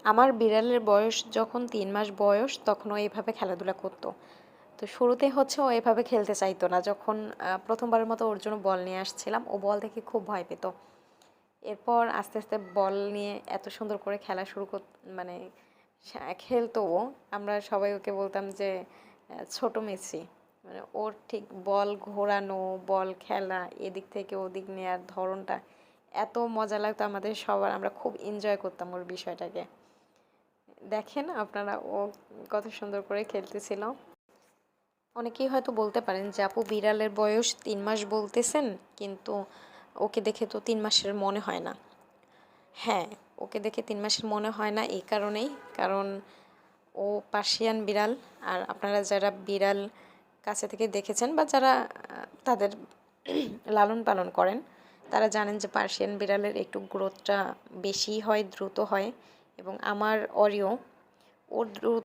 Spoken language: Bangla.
আমার বিড়ালের বয়স যখন 3 মাস বয়স তখন ও এভাবে খেলাধুলা করতো। তো শুরুতে হচ্ছে ও এভাবে খেলতে চাইতো না। যখন প্রথমবারের মতো ওর জন্য বল নিয়ে আসছিলাম, ও বল দেখে খুব ভয় পেত। এরপর আস্তে আস্তে বল নিয়ে এত সুন্দর করে খেলা শুরু মানে খেলতো ও। আমরা সবাই ওকে বলতাম যে ছোট মেসি। মানে ওর ঠিক বল ঘোরানো, বল খেলা, এদিক থেকে ওদিক নেওয়ার ধরনটা এত মজা লাগতো আমাদের সবার। আমরা খুব এনজয় করতাম ওর বিষয়টাকে। দেখেন আপনারা ও কত সুন্দর করে খেলতেছিল। অনেকেই হয়তো বলতে পারেন যে আপু বিড়ালের বয়স 3 মাস বলতেছেন, কিন্তু ওকে দেখে তো 3 মাসের মনে হয় না। হ্যাঁ, ওকে দেখে 3 মাসের মনে হয় না এই কারণেই, কারণ ও পার্সিয়ান বিড়াল। আর আপনারা যারা বিড়াল কাছে থেকে দেখেছেন বা যারা তাদের লালন পালন করেন, তারা জানেন যে পার্সিয়ান বিড়ালের একটু গ্রোথটা বেশি হয়, দ্রুত হয়। এবং আমার অরিও, ওর দ্রুত